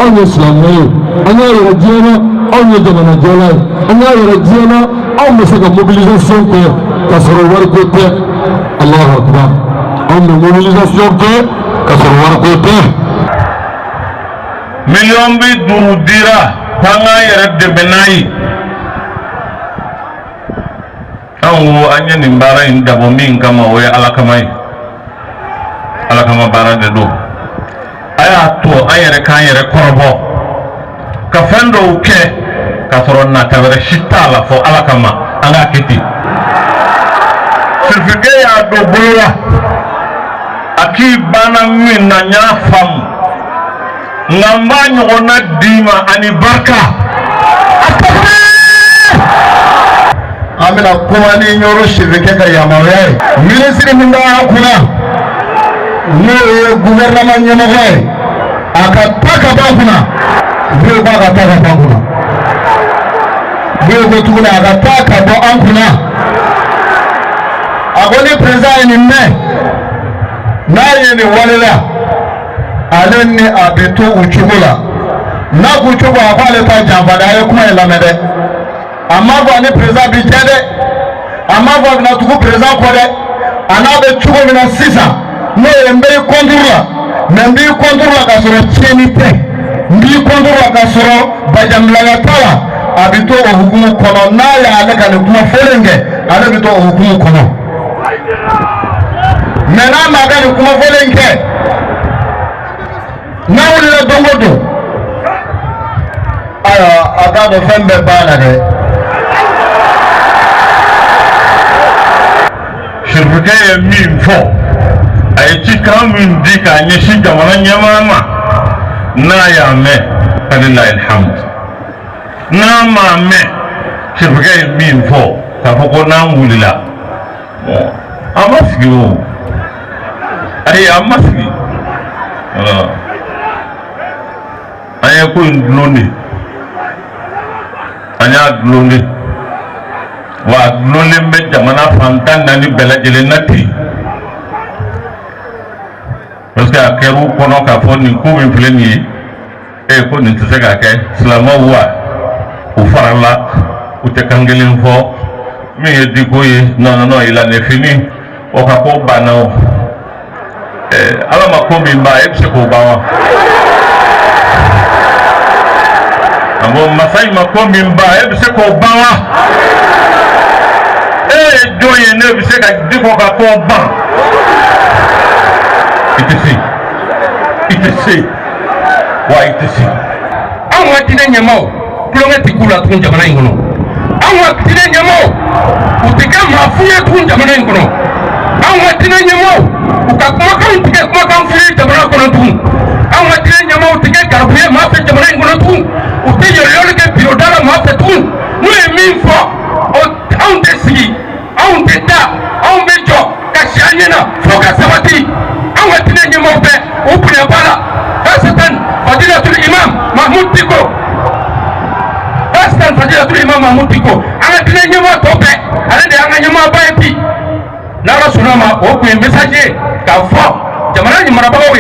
anw ye silamɛ ye an y'a yɛrɛ diɲɛ na anw ye jamanajɔla ye an y'a yɛrɛ diɲɛ na anw bɛ se ka mobilisation kɛ ka sɔrɔ wariko tɛ Allahu akbar anw bɛ mobilisation kɛ ka sɔrɔ wariko tɛ. Miliyɔn bi 5 dira k'an k'an yɛrɛ dɛmɛ n'a ye. Anw ko an ye nin baara in dabɔ min kama o ye Ala kama ye. Ala kama baara de don. A y'a to an yɛrɛ k'an yɛrɛ kɔrɔbɔ ka fɛn dɔw kɛ k'a sɔrɔ nata wɛrɛ si t'a la fɔ Ala kama an k'a kɛ ten. Sirifike y'a don bolo la a k'i banna min na n y'a faamu nka n b'a ɲɔgɔnna d'i ma ani barika. An bɛna kuma ni Ɲoro Sirifike ka yamaruya ye. Minisiri min b'a kunna n'o ye gouvernement ɲɛmɔgɔ ye a ka ta ka bɔ a kunna Buyo ko a ka ta ka bɔ an kunna Buyo ko tuguni a ka ta ka bɔ an kunna a ko ni président ye nin mɛn n'a ye nin walela ale ni a bɛ to u cogo la n'a k'u cogo a ko ale ta janfa dɛ a ye kuma in lamɛn dɛ a m'a fɔ ani président bi jɛ dɛ a m'a fɔ a bɛna tugu président kɔ dɛ a n'a bɛ cogo min na sisan n'o ye n bɛ i contre la mais n b'i contre la k'a sɔrɔ tiɲɛni tɛ n b'i contre la k'a sɔrɔ bajanbilaya t'a la a bɛ to o hukumu kɔnɔ n'a y'ale ka nin kuma fɔlen kɛ ale bɛ to o hukumu kɔnɔ mais n'a m'a ka nin kuma fɔlen kɛ n'a wulila don o don ayiwa a k'a dɔn fɛn bɛɛ b'a la dɛ. Sirifike ye min fɔ a ye cikan min di k'a ɲɛsin jamana ɲɛmaa ma n'a y'a mɛn walilahi alhamdu n'a m'a mɛn Sirifike ye min fɔ k'a fɔ ko n'an wulila an ma sigi o ayi an ma sigi an ye ko in dulon de an y'a dulon de wa a dulonlen bɛ jamana fan 14 bɛɛ lajɛlen na ten parce que a kɛra u kɔnɔ k'a fɔ nin ko min filɛ nin ye ko nin tɛ se k'a kɛ silamɛw wa u farala u tɛ kan kelen fɔ min ye diko ye non il en est fini o ka ko banna o Ala ma ko min ban e bɛ se k'o ban wa a ko masa in ma ko min ban e bɛ se k'o ban wa jɔn ye ne bɛ se ka diko ka ko ban i tɛ se wa i tɛ se. Anw ka diinɛ ɲɛmaaw tulonkɛ tɛ k'u la tugun jamana in kɔnɔ anw ka diinɛ ɲɛmaaw u tɛ kɛ maa fu ye tugun jamana in kɔnɔ anw ka diinɛ ɲɛmaaw u ka kumakanw tɛ kɛ kumakan fu ye jamana kɔnɔ tugun anw ka diinɛ ɲɛmaaw tɛ kɛ garibu ye maa fɛ jamana in kɔnɔ tugun u tɛ yɛlɛyɛlɛ kɛ biro da la maa fɛ tugun n'u ye min fɔ anw tɛ sigi anw tɛ taa anw bɛ jɔ ka si an ɲɛna fo ka sabati anw ka diinɛ ɲɛmaaw bɛɛ u bonya b'a la Hassan Fadilatul Imam Mahmoud Diko Hassan Fadilatul Imam Mahmoud Diko an ka diinɛ ɲɛmaa tɔ bɛɛ ale de y'an ka ɲɛmaaba ye bi n'Ala sɔnna ma o tun ye message ye k'a fɔ jamana ɲamarabagaw ye